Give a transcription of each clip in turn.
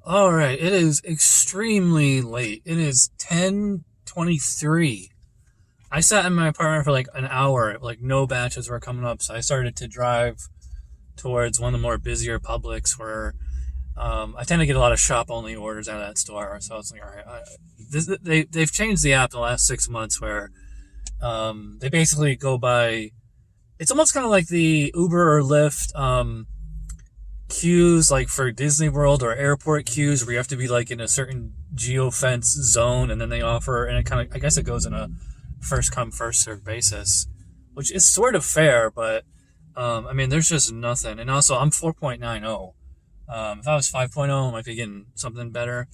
All right, it is extremely late. It is 10:23. I sat in my apartment for like an hour, like no batches were coming up, so I started to drive towards one of the more busier Publix where I tend to get a lot of shop only orders out of that store. So I was like, all right, they've changed the app in the last 6 months where they basically go by. It's almost kind of like the Uber or Lyft queues, like for Disney World or airport queues, where you have to be like in a certain geofence zone, and then they offer, and it kind of, I guess it goes in a first come first serve basis, which is sort of fair, but I mean, there's just nothing. And also, I'm 4.90. If I was 5.0, I might be getting something better.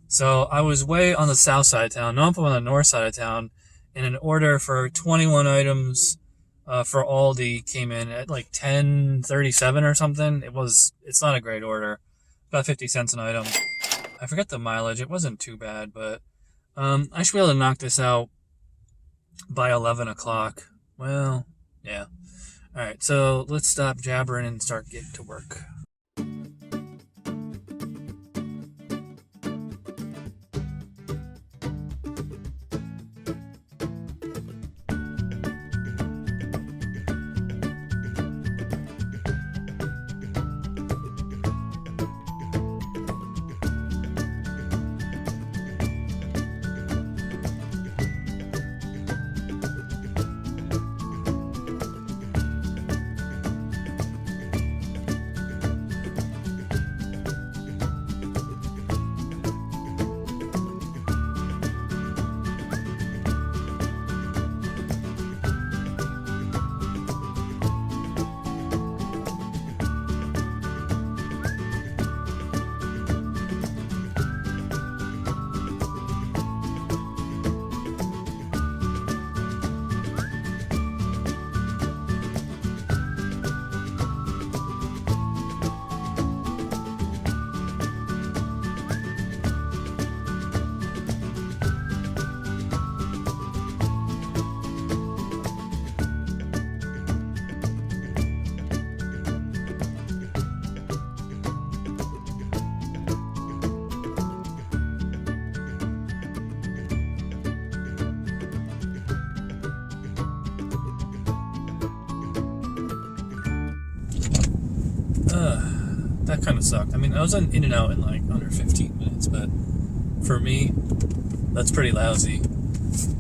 So I was way on the south side of town. Now I'm on the north side of town, and an order for 21 items for Aldi came in at like 10.37 or something. It's not a great order. About 50 cents an item. I forget the mileage. It wasn't too bad, but I should be able to knock this out by 11 o'clock. Well, yeah. All right, so let's stop jabbering and start getting to work. That kind of sucked. I mean, I was in and out in like under 15 minutes, but for me, that's pretty lousy.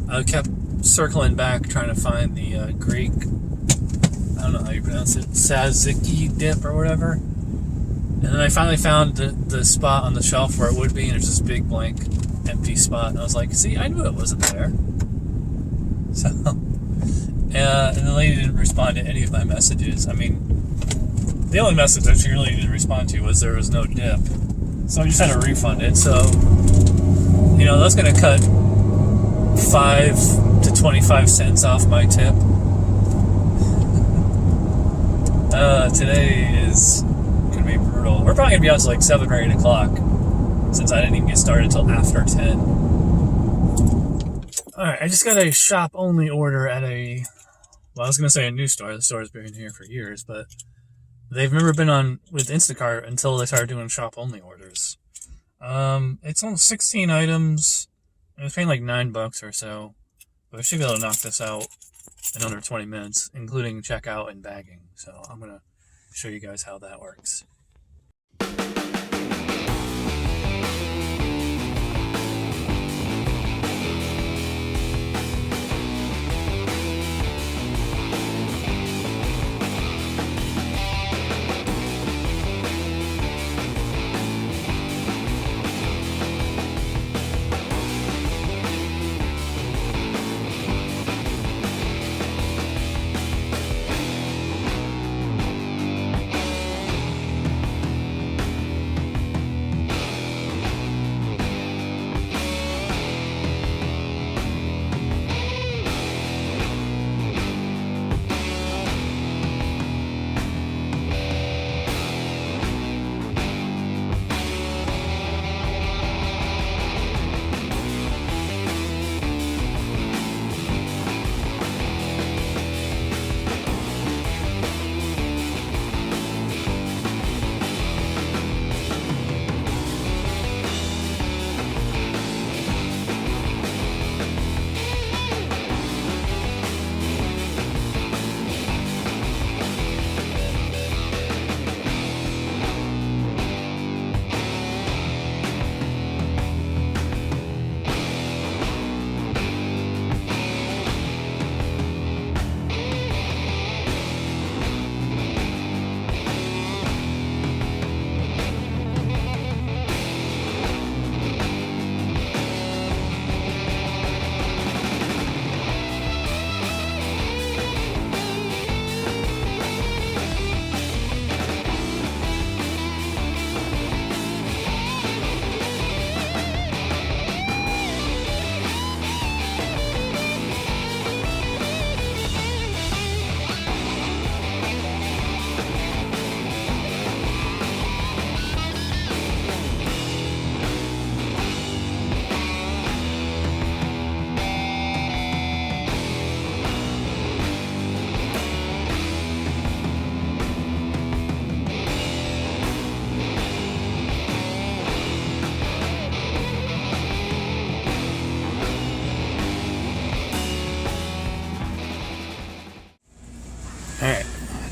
I kept circling back trying to find the Greek, I don't know how you pronounce it, tzatziki dip or whatever. And then I finally found the spot on the shelf where it would be, and there's this big blank empty spot. And I was like, see, I knew it wasn't there. So, and the lady didn't respond to any of my messages. I mean, the only message that she really didn't respond to was there was no dip. So I just had to refund it. So, that's going to cut 5 to 25 cents off my tip. Today is going to be brutal. We're probably going to be out to like 7 or 8 o'clock since I didn't even get started until after 10. Alright, I just got a shop only order at I was going to say a new store. The store's been here for years, but they've never been on with Instacart until they started doing shop only orders. It's on 16 items. I was paying like $9 or so, but I should be able to knock this out in under 20 minutes, including checkout and bagging. So I'm gonna show you guys how that works.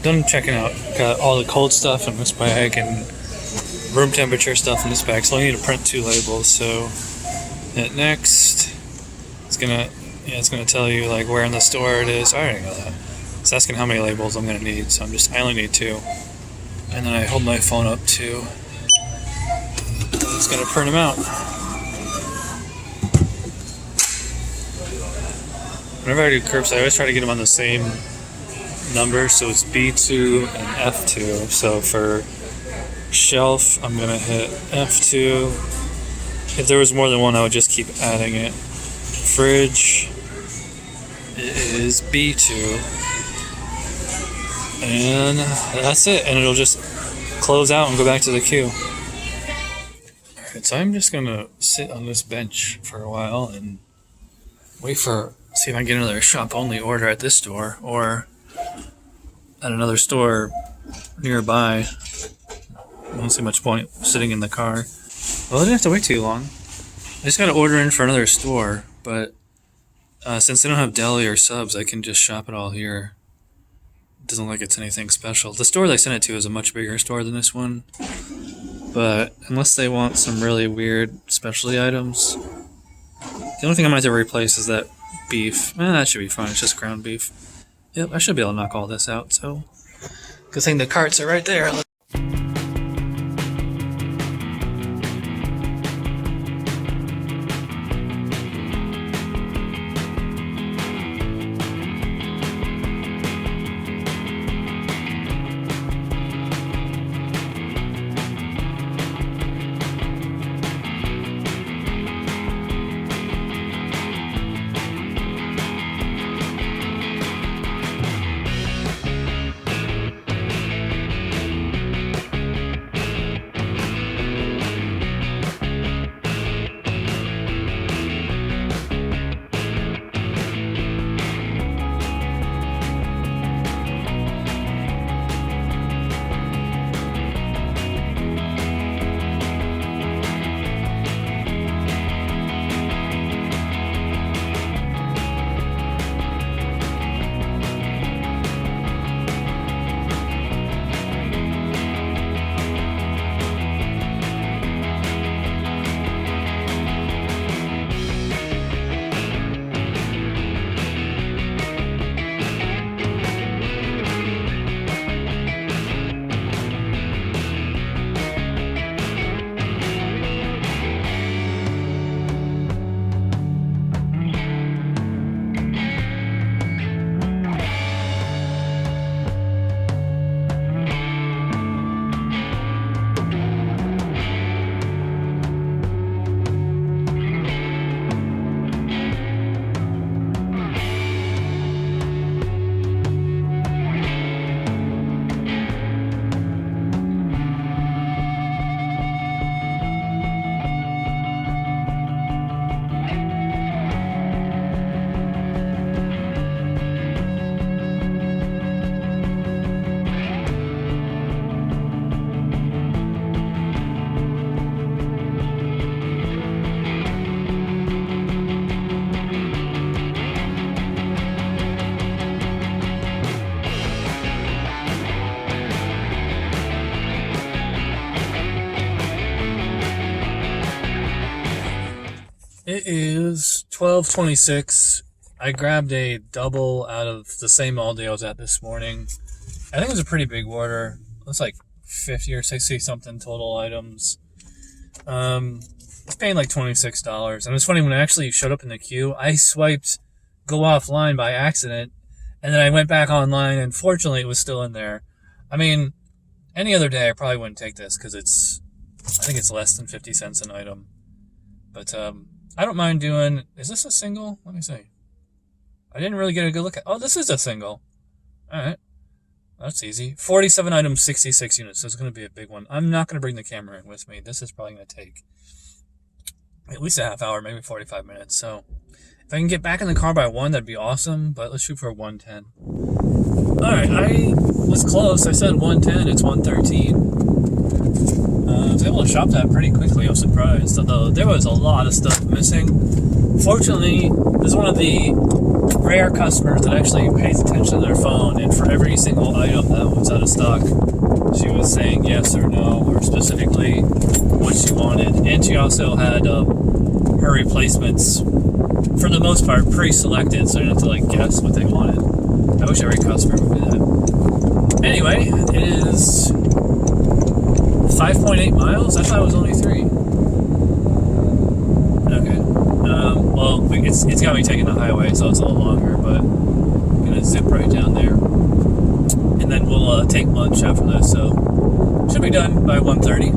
done checking out. Got all the cold stuff in this bag and room temperature stuff in this bag. So I need to print 2 labels. So hit next. It's gonna tell you like where in the store it is. I already know that. It's asking how many labels I'm gonna need. So I only need 2. And then I hold my phone up to. It's gonna print them out. Whenever I do curbside, I always try to get them on the same number, so it's B2 and F2. So for shelf, I'm gonna hit F2. If there was more than one, I would just keep adding it. Fridge is B2. And that's it, and it'll just close out and go back to the queue. Alright, so I'm just gonna sit on this bench for a while and see if I can get another shop-only order at this store or at another store nearby. I don't see much point sitting in the car. Well, I didn't have to wait too long. I just got to order in for another store, but since they don't have deli or subs, I can just shop it all here. It doesn't look like it's anything special. The store they sent it to is a much bigger store than this one, but unless they want some really weird specialty items, the only thing I might have to replace is that beef. That should be fine. It's just ground beef. Yep, I should be able to knock all this out. So, good thing the carts are right there. It is 12:26. I grabbed a double out of the same Aldi I was at this morning. I think it was a pretty big order. It was like 50 or 60 something total items. It's paying like $26. And it's funny, when I actually showed up in the queue, I swiped go offline by accident, and then I went back online, and fortunately it was still in there. I mean, any other day I probably wouldn't take this because I think it's less than 50 cents an item. But I don't mind doing, is this a single? Let me see. I didn't really get a good look at, oh, this is a single. Alright. That's easy. 47 items, 66 units. So it's going to be a big one. I'm not going to bring the camera in with me. This is probably going to take at least a half hour, maybe 45 minutes. So if I can get back in the car by 1, that'd be awesome. But let's shoot for 110. Alright, I was close. I said 110. It's 113. I was able to shop that pretty quickly. I was surprised. and stuff, though, there was a lot of stuff missing. Fortunately, this is one of the rare customers that actually pays attention to their phone, and for every single item that was out of stock, she was saying yes or no, or specifically what she wanted. And she also had her replacements, for the most part, pre-selected, so you didn't have to like guess what they wanted. I wish every customer would do that. Anyway, it is 5.8 miles? I thought it was only 3. Okay. Well, it's got me taking the highway, so it's a little longer, but I'm going to zip right down there. And then we'll take lunch after this, so should be done by 1:30.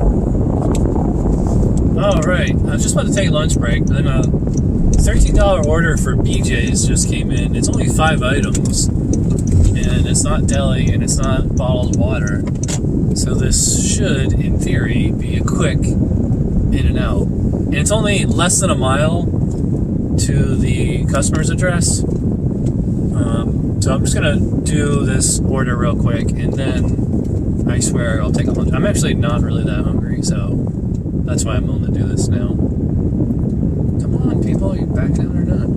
Alright, I was just about to take a lunch break, then a $13 order for BJ's just came in. It's only 5 items, and it's not deli, and it's not bottled water. So this should, in theory, be a quick in and out. And it's only less than a mile to the customer's address. So I'm just going to do this order real quick, and then I swear I'll take a lunch. I'm actually not really that hungry, so that's why I'm willing to do this now. Come on, people, are you backing out or not?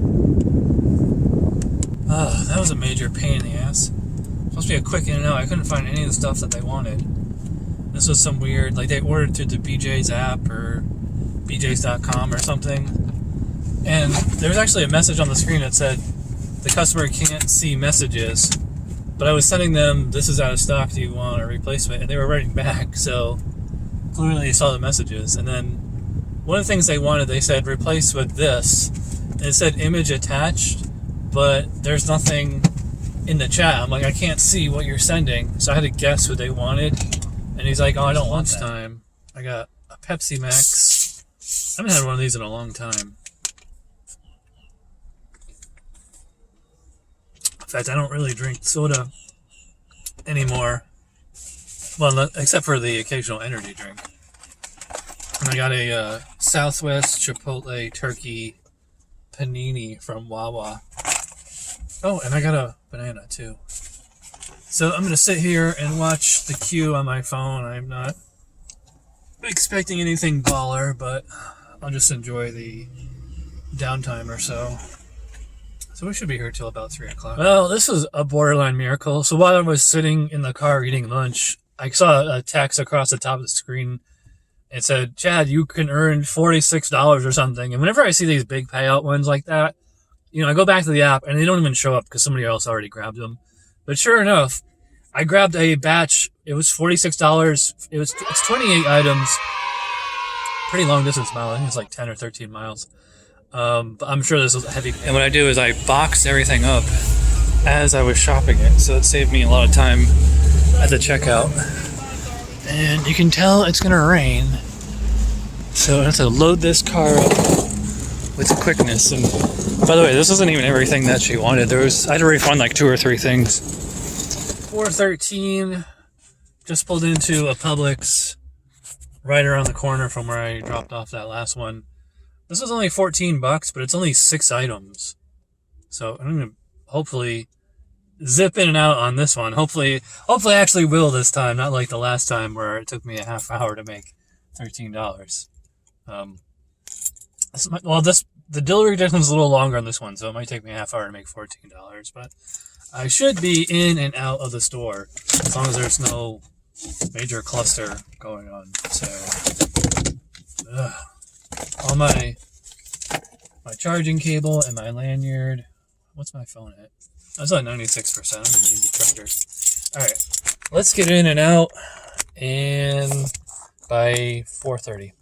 Oh, that was a major pain in the ass. Supposed to be a quick in and out. I couldn't find any of the stuff that they wanted. This was some weird, like they ordered through the BJ's app or BJ's.com or something. And there was actually a message on the screen that said the customer can't see messages. But I was sending them, this is out of stock, do you want a replacement? And they were writing back, so clearly they saw the messages. And then one of the things they wanted, they said replace with this. And it said image attached, but there's nothing in the chat. I'm like, I can't see what you're sending. So I had to guess what they wanted. And he's like, oh, I don't want that. Lunchtime. I got a Pepsi Max. I haven't had one of these in a long time. In fact, I don't really drink soda anymore. Well, except for the occasional energy drink. And I got a Southwest Chipotle Turkey Panini from Wawa. Oh, and I got a banana, too. So I'm going to sit here and watch the queue on my phone. I'm not expecting anything baller, but I'll just enjoy the downtime or so. So we should be here till about 3 o'clock. Well, this is a borderline miracle. So while I was sitting in the car eating lunch, I saw a text across the top of the screen. It said, Chad, you can earn $46 or something. And whenever I see these big payout ones like that, you know, I go back to the app and they don't even show up because somebody else already grabbed them. But sure enough, I grabbed a batch. It was $46. It's 28 items. Pretty long distance mile. I think it's like 10 or 13 miles. But I'm sure this was heavy. And what I do is I boxed everything up as I was shopping it. So it saved me a lot of time at the checkout. And you can tell it's going to rain. So I have to load this car up with quickness. And by the way, this isn't even everything that she wanted. I had to refund like 2 or 3 things. 413. Just pulled into a Publix right around the corner from where I dropped off that last one. This was only $14, but it's only 6 items. So I'm going to hopefully zip in and out on this one. Hopefully I actually will this time, not like the last time where it took me a half hour to make $13. The delivery distance is a little longer on this one, so it might take me a half hour to make $14, but I should be in and out of the store as long as there's no major cluster going on. So, all my charging cable and my lanyard. What's my phone at? That's at 96%. I'm gonna need the charger. All right, let's get in and out, and by 4:30.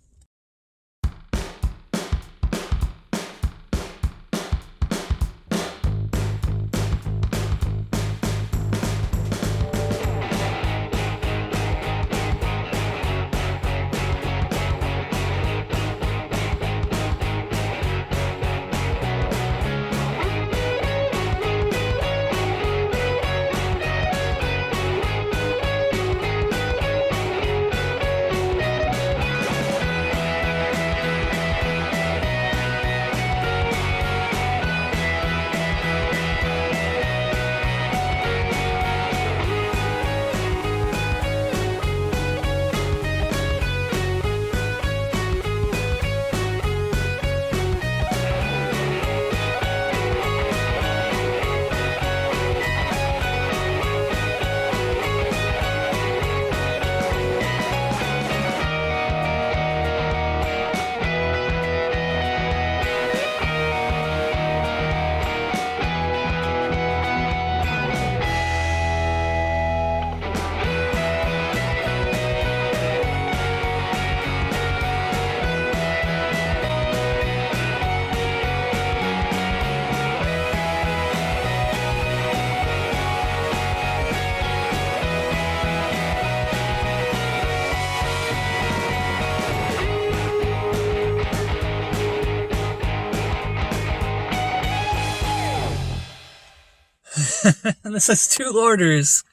And this says 2 orders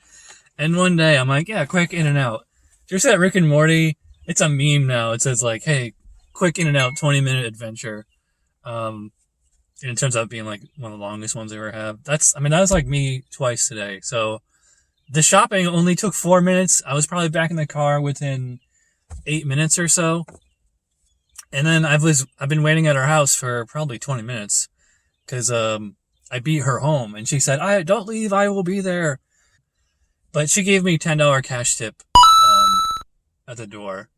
in one day. I'm like, yeah, quick in and out. Did you see that Rick and Morty? It's a meme now. It says like, hey, quick in and out, 20-minute adventure. And it turns out being like one of the longest ones I ever have. That was like me twice today. So the shopping only took 4 minutes. I was probably back in the car within 8 minutes or so. And then I've been waiting at her house for probably 20 minutes because I beat her home and she said, don't leave, I will be there. But she gave me $10 cash tip at the door.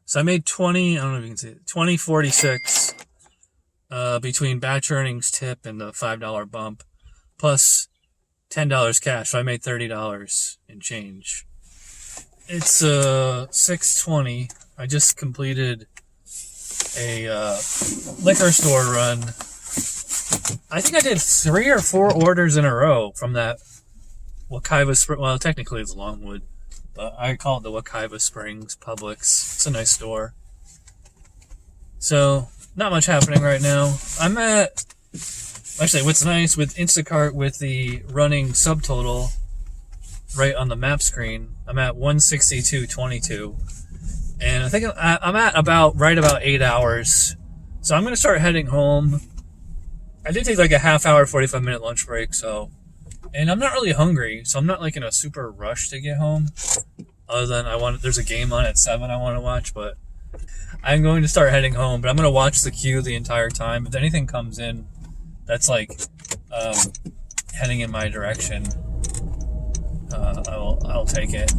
So I made 20, I don't know if you can see it, 20.46 between batch earnings tip and the $5 bump plus $10 cash. So I made $30 in change. It's 6:20. I just completed a liquor store run. I think I did 3 or 4 orders in a row from that Wekiva Springs. Well, technically it's Longwood, but I call it the Wekiva Springs Publix. It's a nice store. So, not much happening right now. Actually, what's nice with Instacart with the running subtotal right on the map screen, I'm at 162.22. And I think I'm at about 8 hours. So I'm going to start heading home. I did take like a half hour, 45-minute lunch break, so. And I'm not really hungry, so I'm not like in a super rush to get home. Other than there's a game on at 7 I want to watch, but I'm going to start heading home. But I'm going to watch the queue the entire time. If anything comes in that's like heading in my direction, I'll take it.